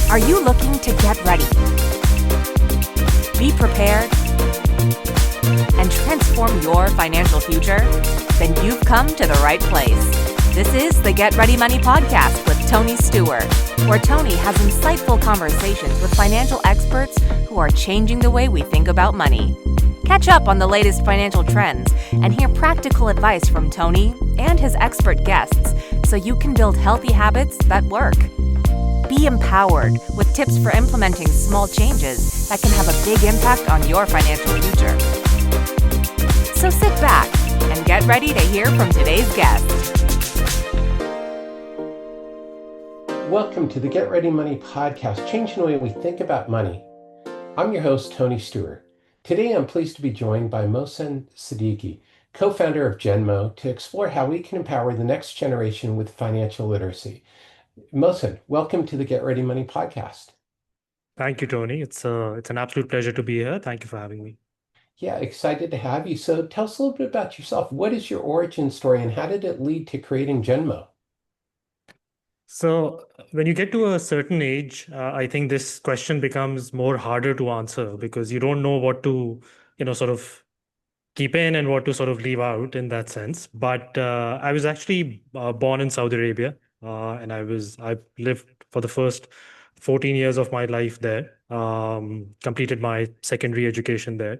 Are you looking to get ready, be prepared, and transform your financial future? Then you've come to the right place. This is the Get Ready Money podcast with Tony Stewart, where Tony has insightful conversations with financial experts who are changing the way we think about money. Catch up on the latest financial trends and hear practical advice from Tony and his expert guests so you can build healthy habits that work. Be empowered with tips for implementing small changes that can have a big impact on your financial future. So sit back and get ready to hear from today's guest. Welcome to the Get Ready Money podcast, changing the way we think about money. I'm your host, Tony Stewart. Today, I'm pleased to be joined by Mohsen Siddiqui, co-founder of GenMo, to explore how we can empower the next generation with financial literacy. Mohsen, welcome to the Get Ready Money podcast. Thank you, Tony. It's an absolute pleasure to be here. Thank you for having me. Yeah, excited to have you. So tell us a little bit about yourself. What is your origin story and how did it lead to creating GenMo? So when you get to a certain age, I think this question becomes more harder to answer because you don't know what to, sort of keep in and what to sort of leave out in that sense. But I was actually born in Saudi Arabia, and I lived for the first 14 years of my life there. Completed my secondary education there.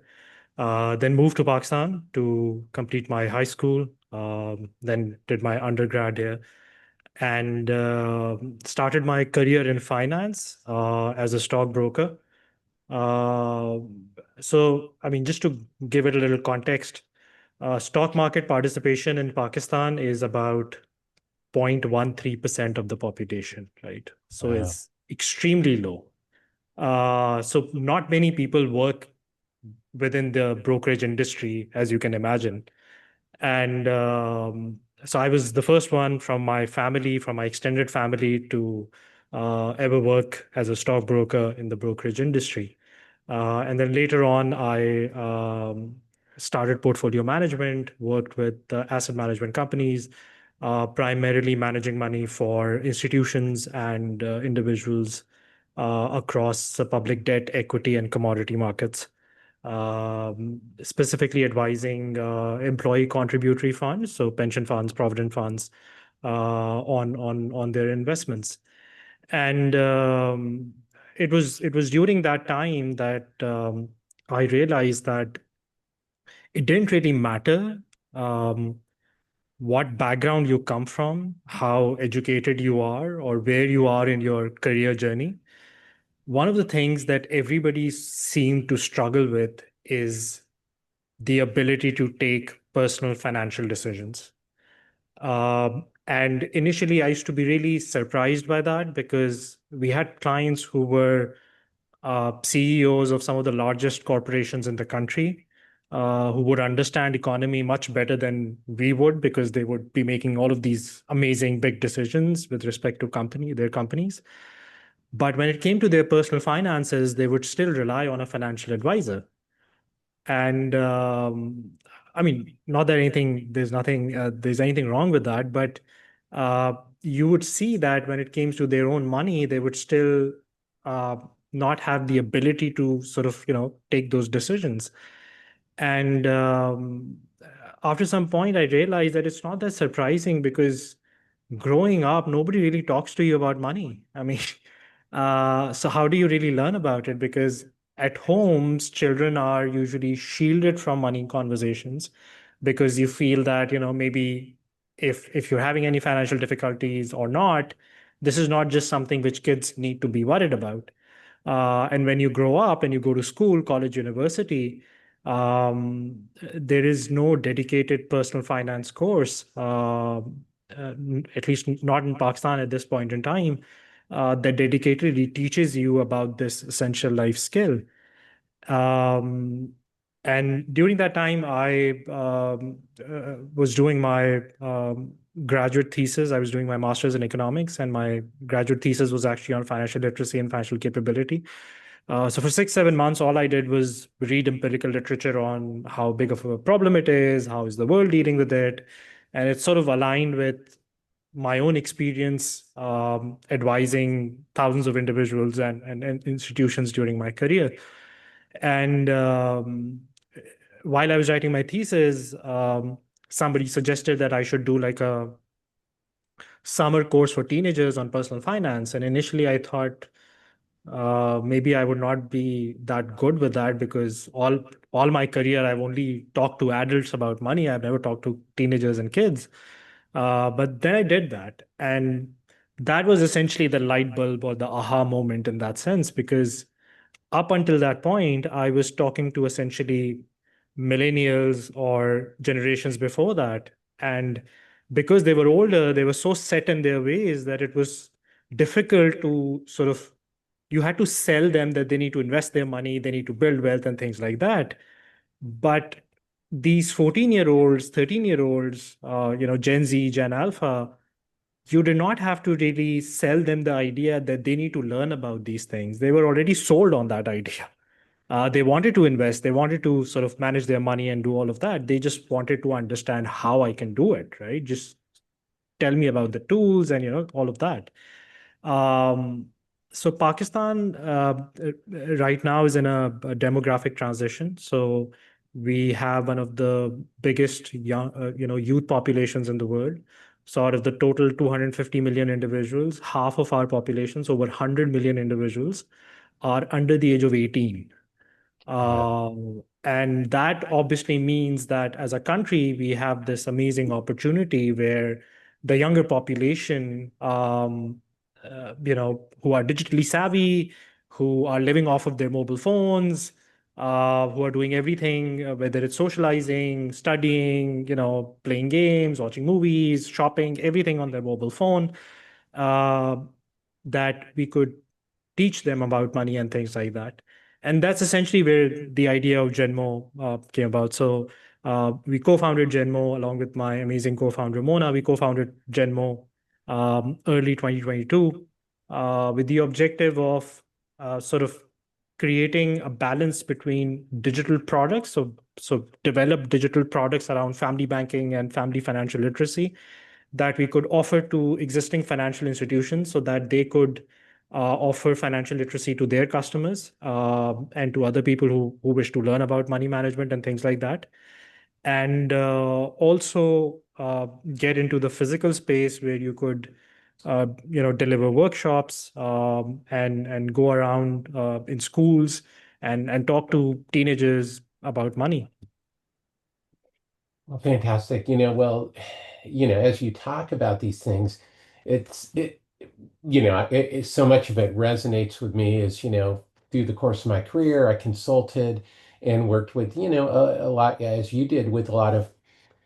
Then moved to Pakistan to complete my high school. Then did my undergrad here, and started my career in finance as a stockbroker. Just to give it a little context, stock market participation in Pakistan is about 0.13% of the population, right? So Wow. it's extremely low. So not many people work within the brokerage industry, as you can imagine. And so I was the first one from my family, from my extended family, to ever work as a stockbroker in the brokerage industry. And then later on, I started portfolio management, worked with asset management companies, primarily managing money for institutions and individuals across the public debt, equity, and commodity markets. Specifically advising employee contributory funds, so pension funds, provident funds, on their investments. And it was during that time that I realized that it didn't really matter what background you come from, how educated you are, or where you are in your career journey. One of the things that everybody seemed to struggle with is the ability to take personal financial decisions. And initially, I used to be really surprised by that because we had clients who were CEOs of some of the largest corporations in the country, who would understand economy much better than we would because they would be making all of these amazing big decisions with respect to their companies. But when it came to their personal finances, they would still rely on a financial advisor. And not that there's anything wrong with that, but you would see that when it came to their own money, they would still not have the ability to sort of, take those decisions. And after some point, I realized that it's not that surprising because growing up, nobody really talks to you about money. So how do you really learn about it? Because at homes, children are usually shielded from money conversations because you feel that, maybe if you're having any financial difficulties or not, this is not just something which kids need to be worried about. And when you grow up and you go to school, college, university, there is no dedicated personal finance course, at least not in Pakistan at this point in time, that dedicatedly teaches you about this essential life skill. And during that time, I was doing my graduate thesis. I was doing my master's in economics, and my graduate thesis was actually on financial literacy and financial capability. So for 6, 7 months, all I did was read empirical literature on how big of a problem it is, how is the world dealing with it, and it sort of aligned with my own experience advising thousands of individuals and institutions during my career. And while I was writing my thesis, somebody suggested that I should do like a summer course for teenagers on personal finance. And initially, I thought maybe I would not be that good with that because all my career I've only talked to adults about money. I've never talked to teenagers and kids. But then I did that, and that was essentially the light bulb or the aha moment in that sense, because up until that point, I was talking to essentially millennials or generations before that. And because they were older, they were so set in their ways that it was difficult to sort of, you had to sell them that they need to invest their money, they need to build wealth and things like that. But these 14-year-olds, 13-year-olds, Gen Z, Gen Alpha, you did not have to really sell them the idea that they need to learn about these things. They were already sold on that idea. They wanted to invest, they wanted to sort of manage their money and do all of that. They just wanted to understand how I can do it, right? Just tell me about the tools and all of that. Um, so Pakistan right now is in a demographic transition. So we have one of the biggest young, youth populations in the world. So out of the total 250 million individuals, half of our populations, over 100 million individuals, are under the age of 18. Got it. And that obviously means that as a country, we have this amazing opportunity where the younger population, who are digitally savvy, who are living off of their mobile phones, who are doing everything, whether it's socializing, studying, playing games, watching movies, shopping, everything on their mobile phone, uh, that we could teach them about money and things like that. And that's essentially where the idea of GenMo came about. So we co-founded GenMo along with my amazing co-founder Mona. We co-founded GenMo early 2022 with the objective of sort of creating a balance between digital products. So develop digital products around family banking and family financial literacy that we could offer to existing financial institutions so that they could offer financial literacy to their customers and to other people who wish to learn about money management and things like that. And also get into the physical space where you could, deliver workshops and go around in schools and talk to teenagers about money. Well, fantastic. Well, as you talk about these things, it's it, so much of it resonates with me as, through the course of my career, I consulted and worked with, a lot, as you did, with a lot of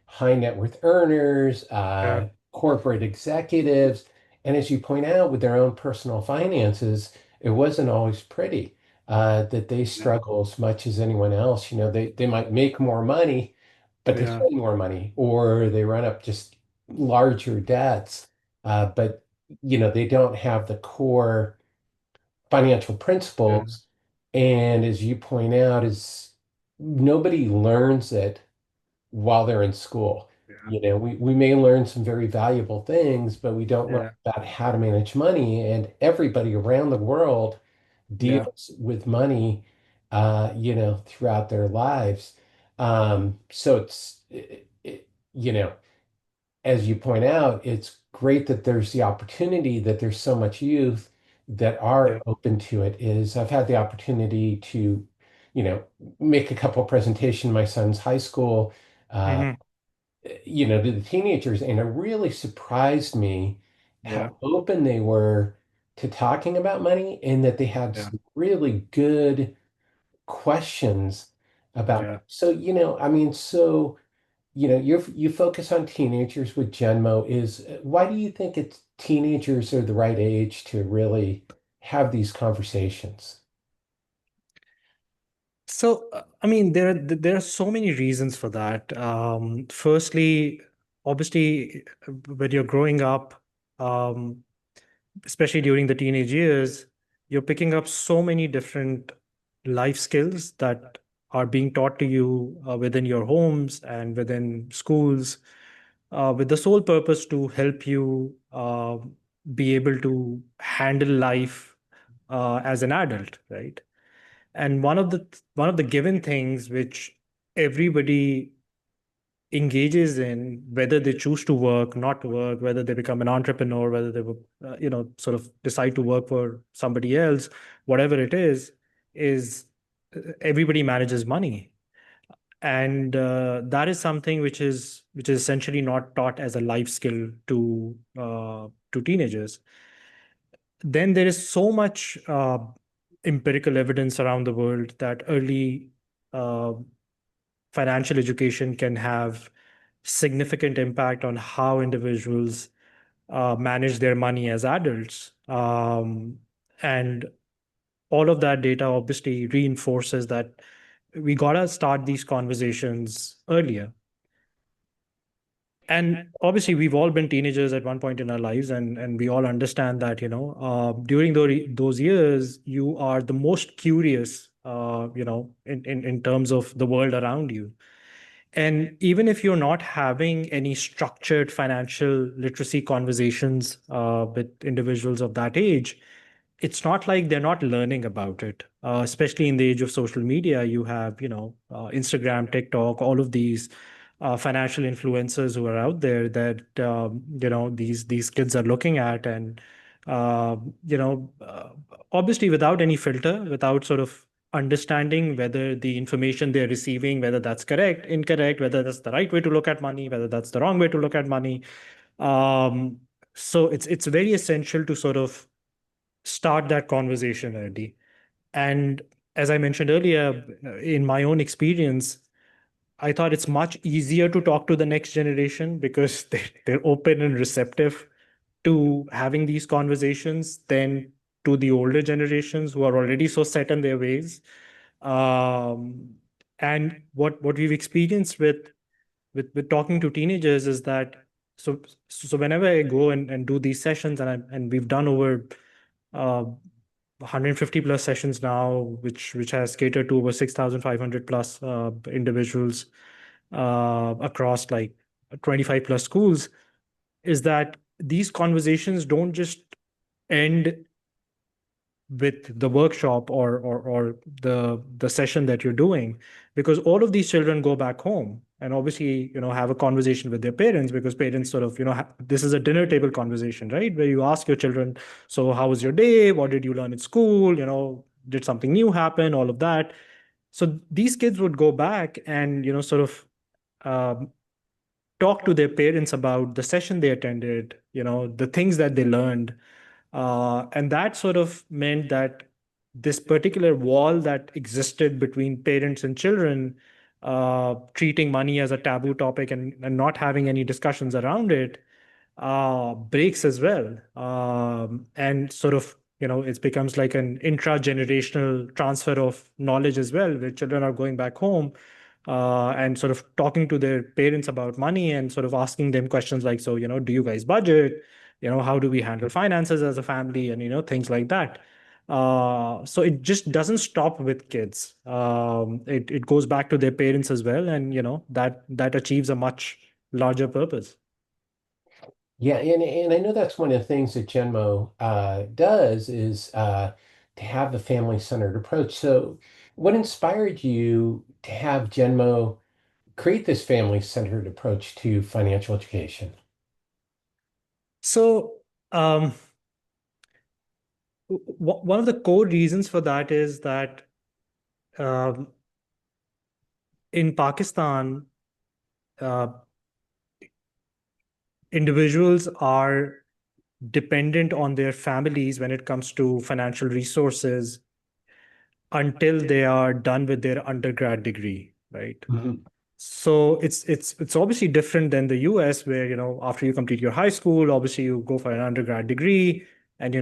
high net worth earners, Yeah, corporate executives. And as you point out, with their own personal finances, it wasn't always pretty, that they yeah, struggle as much as anyone else. They might make more money, but they yeah, spend more money, or they run up just larger debts. But, they don't have the core financial yeah, principles. And as you point out, is nobody learns it while they're in school. yeah, We may learn some very valuable things, but we don't learn yeah, about how to manage money. And everybody around the world yeah, deals with money, throughout their lives. So as you point out, it's great that there's the opportunity, that there's so much youth that yeah. are open to it. Is I've had the opportunity to, you know, make a couple of presentations in my son's high school, uh, Hmm. to the teenagers, and it really surprised me Yeah, how open they were to talking about money, and that they had yeah, some really good questions about. yeah. So, I mean, you focus on teenagers with Genmo. Is Why do you think it's teenagers are the right age to really have these conversations? So, I mean, there are so many reasons for that. Firstly, obviously, when you're growing up, um, especially during the teenage years, you're picking up so many different life skills that are being taught to you within your homes and within schools. with the sole purpose to help you be able to handle life as an adult, right? And one of the given things which everybody engages in, whether they choose to work, not to work, whether they become an entrepreneur, whether they sort of decide to work for somebody else, whatever it is everybody manages money. And that is something which is essentially not taught as a life skill to teenagers. Then there is so much empirical evidence around the world that early uh, financial education can have significant impact on how individuals manage their money as adults. And all of that data obviously reinforces that we gotta start these conversations earlier. And obviously, we've all been teenagers at one point in our lives, and we all understand that, during those years, you are the most curious, in terms of the world around you. And even if you're not having any structured financial literacy conversations with individuals of that age, it's not like they're not learning about it. Especially in the age of social media, you have, Instagram, TikTok, all of these financial influencers who are out there that these kids are looking at, and uh, you know, uh, obviously without any filter, without sort of understanding whether the information they're receiving, whether that's correct, incorrect, whether that's the right way to look at money, whether that's the wrong way to look at money. Um, so it's very essential to sort of start that conversation early. And as I mentioned earlier, in my own experience, I thought it's much easier to talk to the next generation because they're open and receptive to having these conversations than to the older generations who are already so set in their ways. Um, and what we've experienced with talking to teenagers is that so whenever I go and do these sessions, and we've done over 150 plus sessions now, which has catered to over 6,500 plus individuals across like 25 plus schools, is that these conversations don't just end with the workshop or the session that you're doing, because all of these children go back home and obviously have a conversation with their parents, because parents sort of this is a dinner table conversation, right, where you ask your children, so how was your day, what did you learn at school, did something new happen, all of that. So these kids would go back and sort of um, talk to their parents about the session they attended, the things that they learned. And that sort of meant that this particular wall that existed between parents and children, treating money as a taboo topic and not having any discussions around it, breaks as well. And sort of, it becomes like an intra-generational transfer of knowledge as well, where children are going back home and sort of talking to their parents about money and sort of asking them questions like, so, do you guys budget? How do we handle finances as a family? And, things like that. So it just doesn't stop with kids. It goes back to their parents as well. And, that achieves a much larger purpose. Yeah, and I know that's one of the things that GenMo does is to have the family-centered approach. So, what inspired you to have GenMo create this family-centered approach to financial education? So, one of the core reasons for that is that um, in Pakistan, uh, individuals are dependent on their families when it comes to financial resources until they are done with their undergrad degree, right? Mhm. So it's obviously different than the US, where after you complete your high school, obviously you go for an undergrad degree, and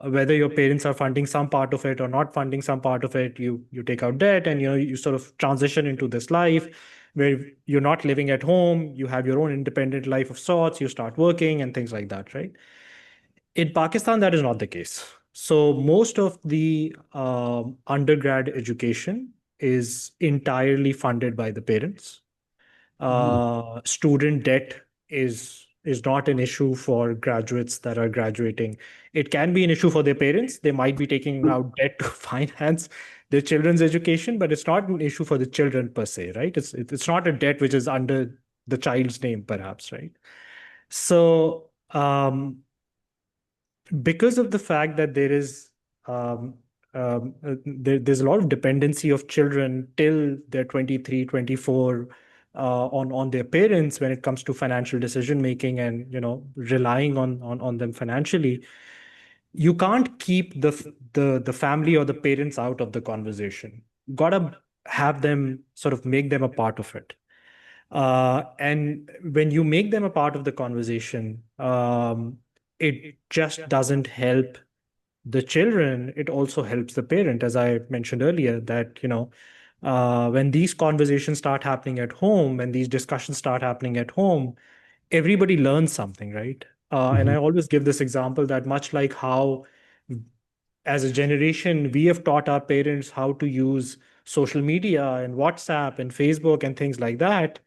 whether your parents are funding some part of it or not funding some part of it, you take out debt, and you sort of transition into this life where you're not living at home, you have your own independent life of sorts, you start working and things like that, right? In Pakistan, that is not the case. So most of the undergrad education is entirely funded by the parents. Student debt is not an issue for graduates that are graduating. It can be an issue for their parents. They might be taking out debt to finance their children's education, but it's not an issue for the children per se, right? It's not a debt which is under the child's name, perhaps, right? So because of the fact that um, there's a lot of dependency of children till they're 23, 24 on their parents when it comes to financial decision making and relying on them financially. You can't keep the family or the parents out of the conversation. Gotta have them, sort of make them a part of it. And when you make them a part of the conversation, it just doesn't help the children, it also helps the parent. As I mentioned earlier, that when these conversations start happening at home, when these discussions start happening at home, everybody learns something, right? And I Mhm. always give this example that much like how as a generation we have taught our parents how to use social media and WhatsApp and Facebook and things like that,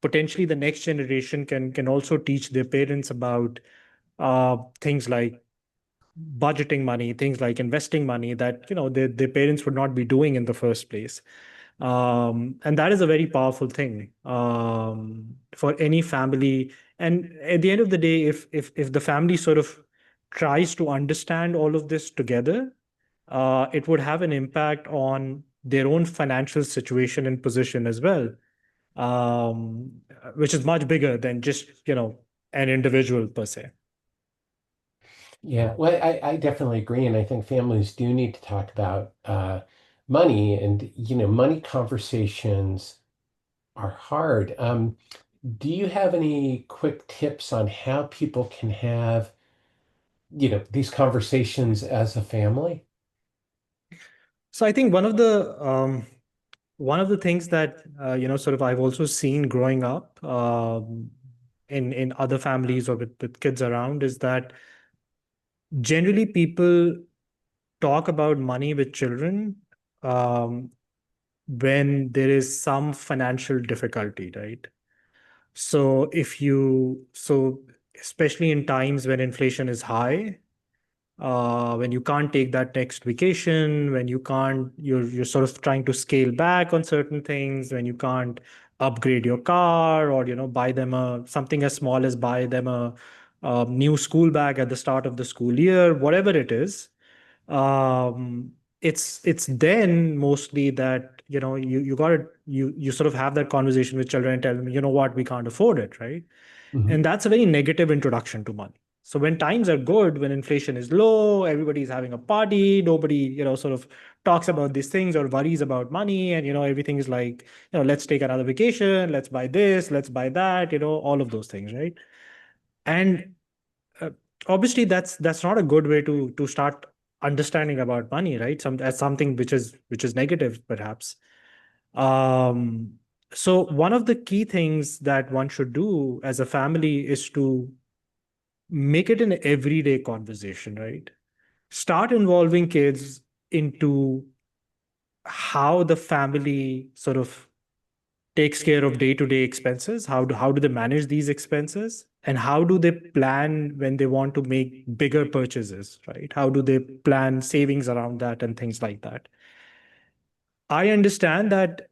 potentially the next generation can also teach their parents about things like budgeting money, things like investing money that their parents would not be doing in the first place. And that is a very powerful thing for any family. And at the end of the day, if the family sort of tries to understand all of this together, it would have an impact on their own financial situation and position as well, um, which is much bigger than just an individual per se. Yeah, well, I definitely agree, and I think families do need to talk about money, and money conversations are hard. Do you have any quick tips on how people can have, these conversations as a family? So I think one of the things that sort of I've also seen growing up in other families or with kids around is that generally people talk about money with children um, when there is some financial difficulty, right? So especially in times when inflation is high, when you can't take that next vacation, when you're sort of trying to scale back on certain things, when you can't upgrade your car or buy them something as small as buy them a new school bag at the start of the school year, whatever it is. um, it's then mostly that you sort of have that conversation with children and tell them, you know what, we can't afford it, right? Mhm. And that's a very negative introduction to money. So when times are good, when inflation is low, everybody's having a party, nobody, sort of talks about these things or worries about money. And, everything is like, let's take another vacation, let's buy this, let's buy that, all of those things, right? And uh, obviously that's not a good way to start understanding about money, right? As something which is negative, perhaps. Um, so one of the key things that one should do as a family is to make it an everyday conversation, right? Start involving kids into how the family sort of takes care of day-to-day expenses. How do they manage these expenses? And how do they plan when they want to make bigger purchases, right? How do they plan savings around that and things like that? I understand that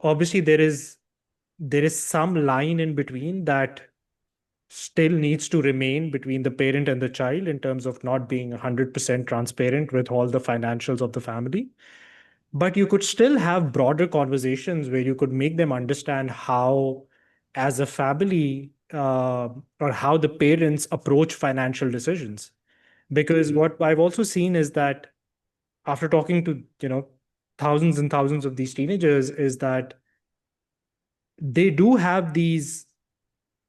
obviously there is some line in between that still needs to remain between the parent and the child in terms of not being 100% transparent with all the financials of the family. But you could still have broader conversations where you could make them understand how, as a family, or how the parents approach financial decisions. Because what I've also seen is that after talking to, thousands and thousands of these teenagers, is that they do have these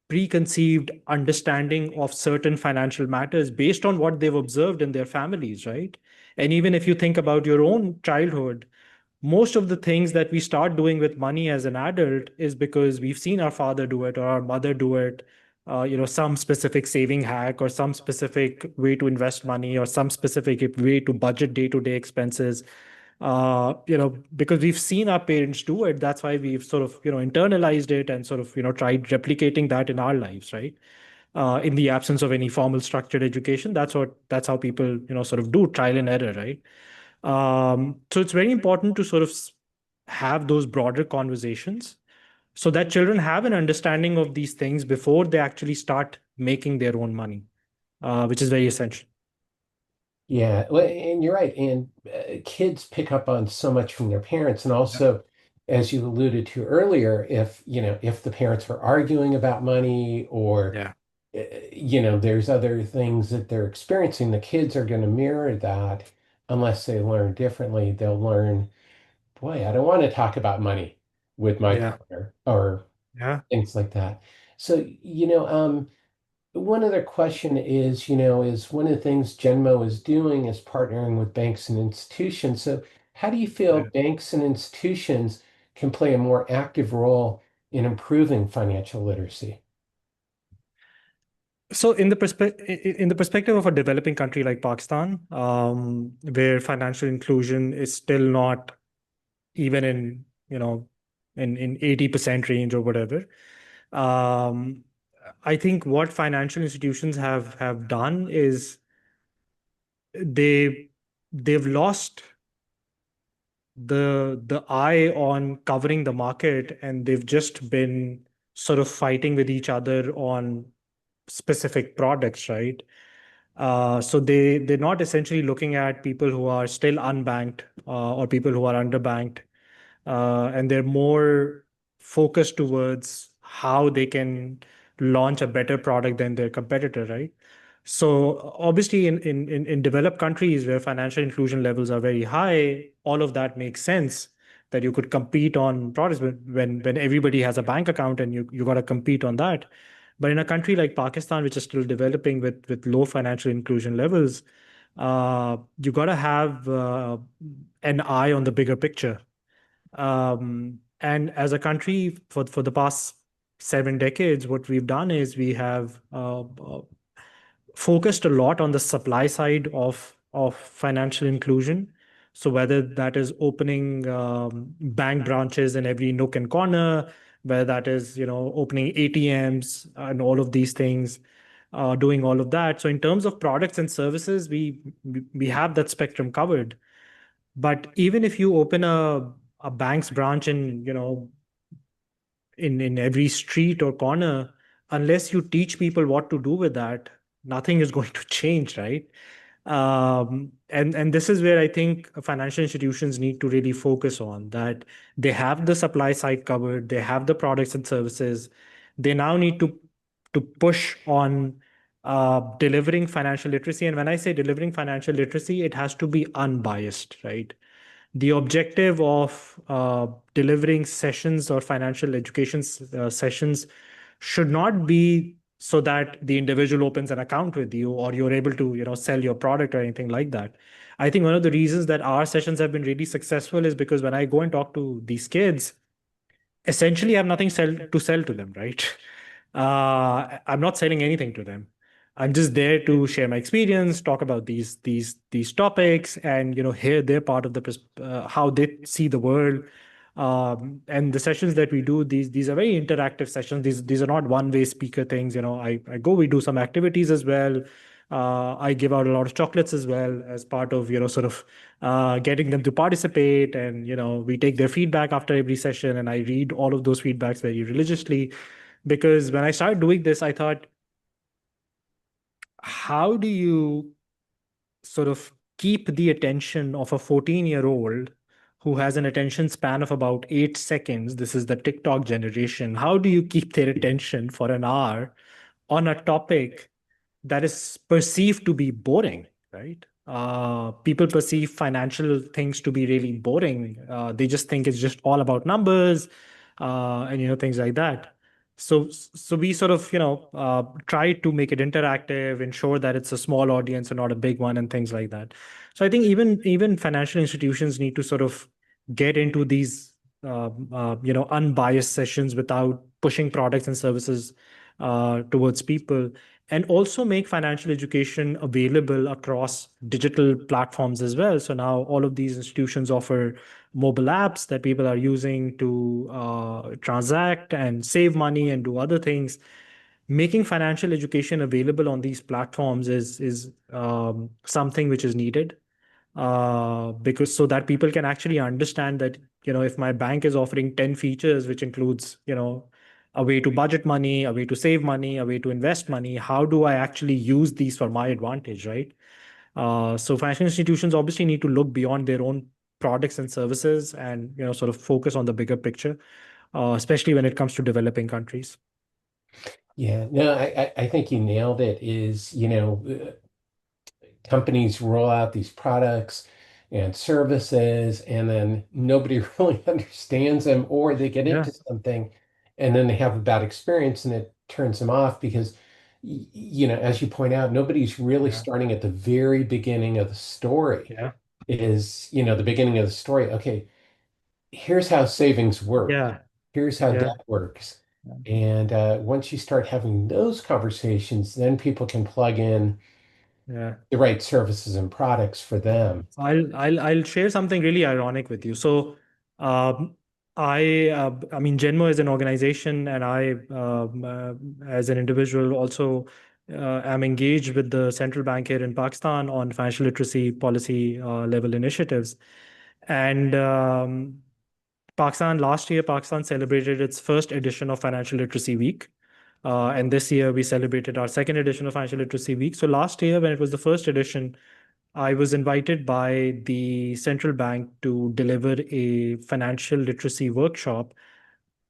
preconceived understanding of certain financial matters based on what they've observed in their families, right? And even if you think about your own childhood, most of the things that we start doing with money as an adult is because we've seen our father do it or our mother do it. Some specific saving hack or some specific way to invest money or some specific way to budget day-to-day expenses. because we've seen our parents do it. That's why we've sort of, internalized it and sort of, tried replicating that in our lives, right? In the absence of any formal structured education, that's how people, sort of do trial and error, right? So it's very important to sort of have those broader conversations so that children have an understanding of these things before they actually start making their own money, which is very essential. Yeah, well, and you're right. And kids pick up on so much from their parents. And Yeah. also, as you alluded to earlier, if the parents are arguing about money or, Yeah. there's other things that they're experiencing, the kids are going to mirror that unless they learn differently. They'll learn, boy, I don't want to talk about money with my Yeah. partner or Yeah. things like that. So, one other question is, is one of the things GenMo is doing is partnering with banks and institutions. So how do you feel Yeah. banks and institutions can play a more active role in improving financial literacy? So in the perspective of a developing country like Pakistan, where financial inclusion is still not even in, in 80% range or whatever, um, I think what financial institutions have done is they they've lost the eye on covering the market, and they've just been sort of fighting with each other on specific products, right? So they're not essentially looking at people who are still unbanked, or people who are underbanked, and they're more focused towards how they can launch a better product than their competitor, right? So obviously, in developed countries where financial inclusion levels are very high, all of that makes sense that you could compete on products when everybody has a bank account and you got to compete on that. But in a country like Pakistan, which is still developing with low financial inclusion levels, you got to have an eye on the bigger picture. And as a country, for the past 7 decades, what we've done is we have focused a lot on the supply side of financial inclusion. So whether that is opening bank branches in every nook and corner, whether that is opening ATMs and all of these things, doing all of that. So in terms of products and services, we have that spectrum covered. But even if you open a bank's branch in in every street or corner, unless you teach people what to do with that, nothing is going to change, right? And this is where I think financial institutions need to really focus on that. They have the supply side covered, they have the products and services. They now need to push on delivering financial literacy. And when I say delivering financial literacy, it has to be unbiased, right? The objective of delivering sessions or financial education sessions should not be so that the individual opens an account with you or you're able to sell your product or anything like that. I think one of the reasons that our sessions have been really successful is because when I go and talk to these kids, essentially I have nothing to sell to them, right? I'm not selling anything to them. I'm just there to share my experience, talk about these topics, and hear their part of how they see the world. And the sessions that we do, these are very interactive sessions. These are not one-way speaker things. I go, we do some activities as well. I give out a lot of chocolates as well as part of sort of getting them to participate, and we take their feedback after every session, and I read all of those feedbacks very religiously, because when I started doing this, I thought, how do you sort of keep the attention of a 14-year-old who has an attention span of about 8 seconds? This is the TikTok generation. How do you keep their attention for an hour on a topic that is perceived to be boring, right? People perceive financial things to be really boring. They just think it's just all about numbers, and things like that. So we sort of try to make it interactive, ensure that it's a small audience and not a big one, and things like that. So I think even financial institutions need to sort of get into these unbiased sessions without pushing products and services towards people, and also make financial education available across digital platforms as well. So now all of these institutions offer mobile apps that people are using to transact and save money and do other things. Making financial education available on these platforms is something which is needed, because so that people can actually understand that, if my bank is offering 10 features, which includes, a way to budget money, a way to save money, a way to invest money, how do I actually use these for my advantage, right? So financial institutions obviously need to look beyond their own products and services and, sort of focus on the bigger picture, especially when it comes to developing countries. Yeah, no, I think you nailed it. Companies roll out these products and services, and then nobody really understands them, or they get Yeah, into something and then they have a bad experience and it turns them off because, as you point out, nobody's really yeah, starting at the very beginning of the story. yeah, The beginning of the story. Okay, here's how savings work. yeah, Here's how yeah, debt works. And once you start having those conversations, then people can plug in yeah. the right services and products for them. So I'll share something really ironic with you. So, um, I mean, GenMo is an organization, and I, as an individual, also am engaged with the central bank here in Pakistan on financial literacy policy level initiatives. And Pakistan celebrated its first edition of Financial Literacy Week. And this year we celebrated our second edition of Financial Literacy Week. So last year, when it was the first edition, I was invited by the central bank to deliver a financial literacy workshop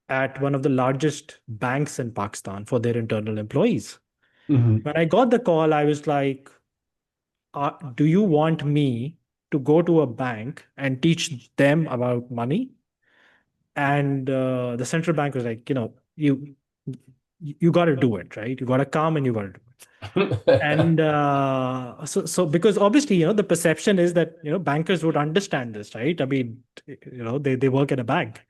at one of the largest banks in Pakistan for their internal employees. Mhm. When I got the call, I was like, do you want me to go to a bank and teach them about money? And the central bank was like, you got to do it, right? You got to come and you got to do it. And so because obviously, the perception is that, bankers would understand this, right? I mean, they work at a bank.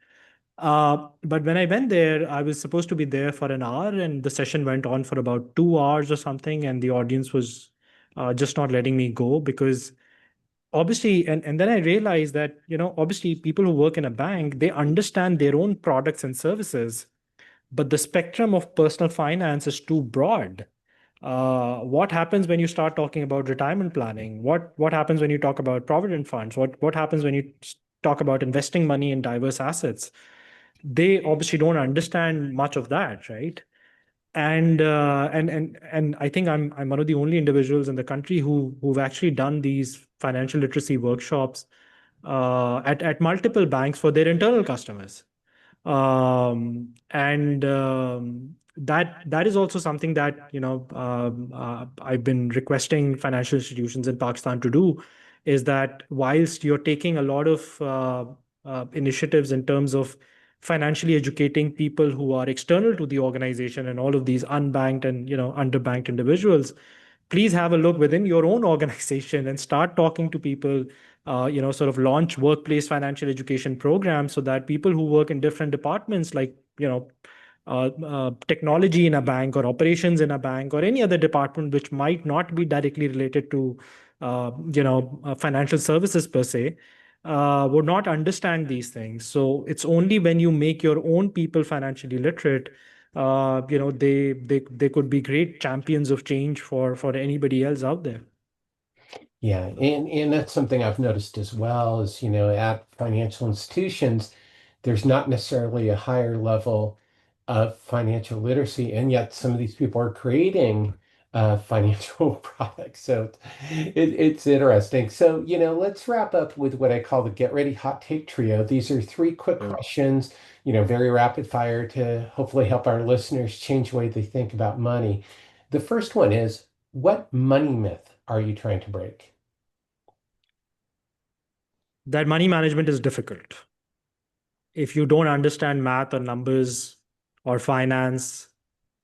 But when I went there, I was supposed to be there for an hour, and the session went on for about 2 hours or something, and the audience was just not letting me go because obviously, and then I realized that, obviously people who work in a bank, they understand their own products and services, but the spectrum of personal finance is too broad. What happens when you start talking about retirement planning? What happens when you talk about provident funds? What happens when you talk about investing money in diverse assets? They obviously don't understand much of that, right? And I think I'm one of the only individuals in the country who've actually done these financial literacy workshops at multiple banks for their internal customers. And that is also something that I've been requesting financial institutions in Pakistan to do, is that whilst you're taking a lot of initiatives in terms of financially educating people who are external to the organization and all of these unbanked and underbanked individuals, please have a look within your own organization and start talking to people, sort of launch workplace financial education programs so that people who work in different departments, like, technology in a bank or operations in a bank or any other department which might not be directly related to, financial services per se, would not understand these things. So it's only when you make your own people financially literate, they could be great champions of change for anybody else out there. Yeah, and that's something I've noticed as well is, at financial institutions, there's not necessarily a higher level of financial literacy, and yet some of these people are creating financial products. So it's interesting. So, let's wrap up with what I call the Get Ready Hot Take Trio. These are three quick Sure. questions, very rapid fire to hopefully help our listeners change the way they think about money. The first one is, what money myth are you trying to break? That money management is difficult. If you don't understand math or numbers or finance,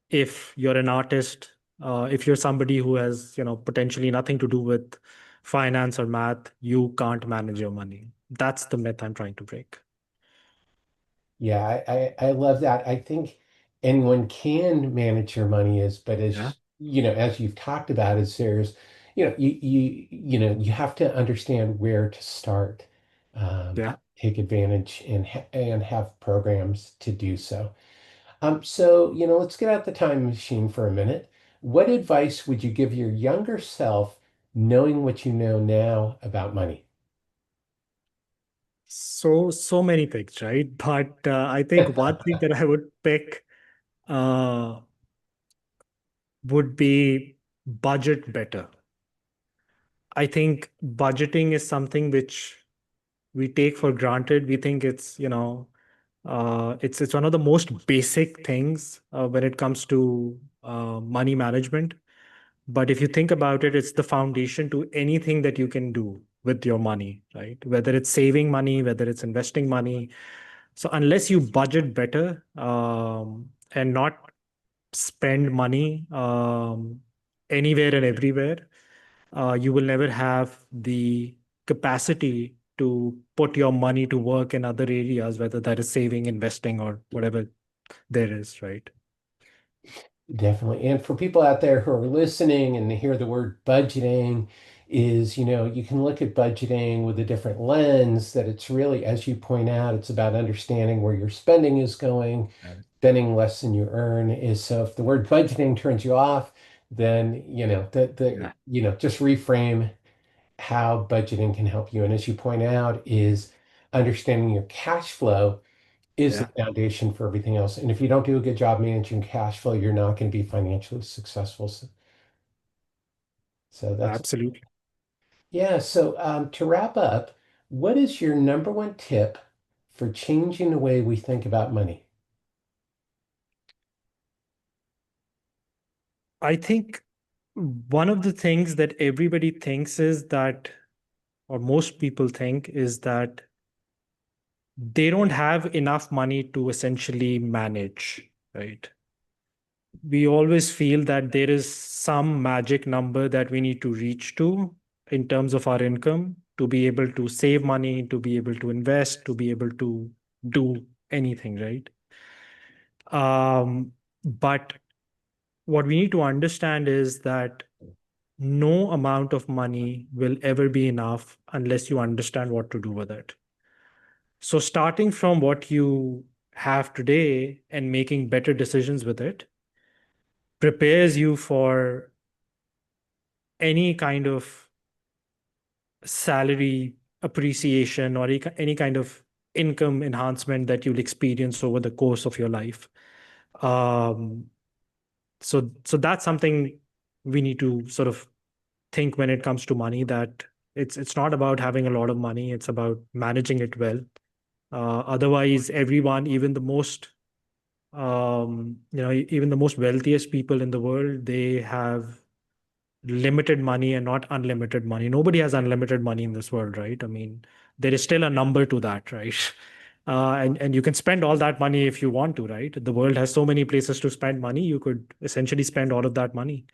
if you're an artist, if you're somebody who has, potentially nothing to do with finance or math, you can't manage your money. That's the myth I'm trying to break. Yeah, I love that. I think anyone can manage your money is, but Yeah. as as you've talked about, is there's, you have to understand where to start, Yeah. take advantage and have programs to do so. So, let's get out the time machine for a minute. What advice would you give your younger self knowing what you know now about money? So many things, right? But I think one thing that I would pick uh, would be budget better. I think budgeting is something which we take for granted. We think it's, it's one of the most basic things when it comes to money management. But if you think about it, it's the foundation to anything that you can do with your money, right? Whether it's saving money, whether it's investing money. So unless you budget better and not spend money anywhere and everywhere, you will never have the capacity to put your money to work in other areas, whether that is saving, investing, or whatever there is, right? Definitely. And for people out there who are listening and they hear the word budgeting, is, you can look at budgeting with a different lens, that it's really, as you point out, it's about understanding where your spending is going, Right. spending less than you earn is. So if the word budgeting turns you off, then, Yeah. just reframe how budgeting can help you. And as you point out, is understanding your cash flow is the Yeah. foundation for everything else. And if you don't do a good job managing cash flow, you're not going to be financially successful. So that's, Absolutely. yeah. So to wrap up, what is your number one tip for changing the way we think about money? I think one of the things that everybody thinks is that, or most people think, is that they don't have enough money to essentially manage, right? We always feel that there is some magic number that we need to reach to in terms of our income to be able to save money, to be able to invest, to be able to do anything, right? But what we need to understand is that no amount of money will ever be enough unless you understand what to do with it. So, starting from what you have today and making better decisions with it prepares you for any kind of salary appreciation or any kind of income enhancement that you'll experience over the course of your life. Um, so that's something we need to sort of think when it comes to money, that it's not about having a lot of money, it's about managing it well. Otherwise, everyone, even the most even the most wealthiest people in the world, they have limited money and not unlimited money. Nobody has unlimited money in this world, right? I mean, there is still a number to that, right? And you can spend all that money if you want to, right? The world has so many places to spend money. You could essentially spend all of that money.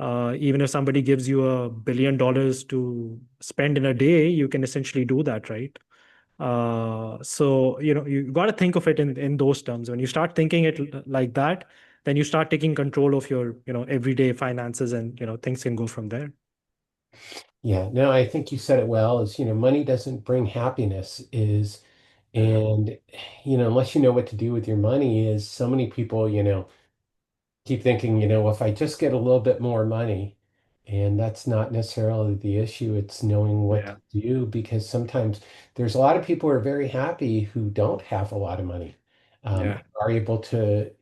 Even if somebody gives you $1 billion to spend in a day, you can essentially do that, right? So you got to think of it in those terms. When you start thinking it like that, then you start taking control of your everyday finances, and things can go from there. Yeah, no, I think you said it well, is, money doesn't bring happiness, is, Yeah. and, unless you know what to do with your money, is so many people, keep thinking, if I just get a little bit more money, and that's not necessarily the issue. It's knowing what Yeah. to do, because sometimes there's a lot of people who are very happy who don't have a lot of money, Yeah. are able to,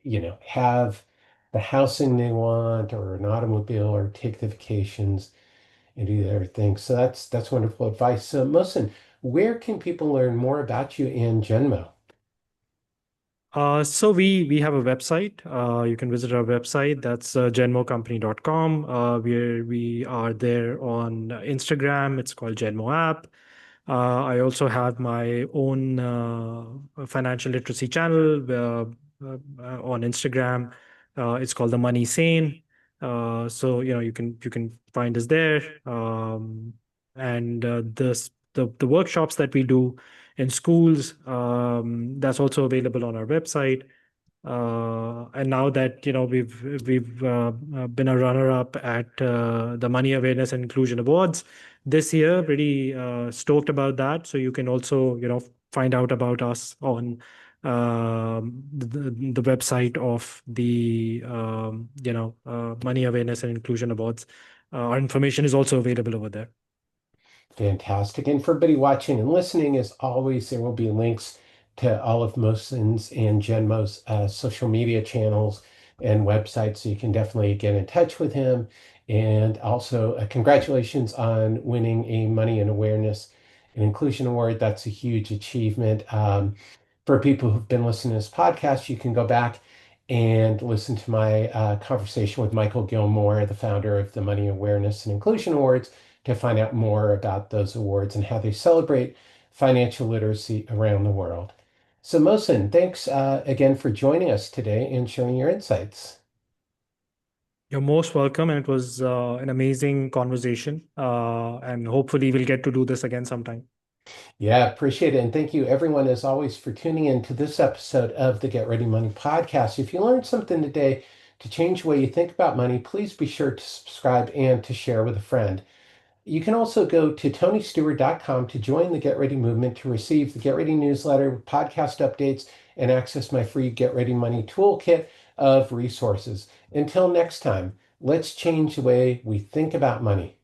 have the housing they want, or an automobile, or take the vacations and do the other things. So that's wonderful advice. So, Mohsen, where can people learn more about you and Genmo? So we have a website. You can visit our website. That's genmocompany.com. We are there on Instagram. It's called Genmo app. I also have my own financial literacy channel on Instagram. It's called the Money Sane. So you can find us there. And the workshops that we do in schools, that's also available on our website. And now that we've been a runner-up at the Money Awareness and Inclusion Awards this year, pretty stoked about that. So you can also find out about us on the website of the Money Awareness and Inclusion Awards. Our information is also available over there. Fantastic. And for everybody watching and listening, as always, there will be links to all of Mohsen's and GenMo's social media channels and websites, so you can definitely get in touch with him. And also, congratulations on winning a Money and Awareness and Inclusion Award. That's a huge achievement. For people who've been listening to this podcast, you can go back and listen to my conversation with Michael Gilmore, the founder of the Money Awareness and Inclusion Awards, to find out more about those awards and how they celebrate financial literacy around the world. So, Mohsen, thanks again for joining us today and sharing your insights. You're most welcome, and it was an amazing conversation. And hopefully, we'll get to do this again sometime. Yeah, appreciate it. And thank you, everyone, as always, for tuning in to this episode of the Get Ready Money podcast. If you learned something today to change the way you think about money, please be sure to subscribe and to share with a friend. You can also go to tonystewart.com to join the Get Ready movement to receive the Get Ready newsletter, podcast updates, and access my free Get Ready Money toolkit of resources. Until next time, let's change the way we think about money.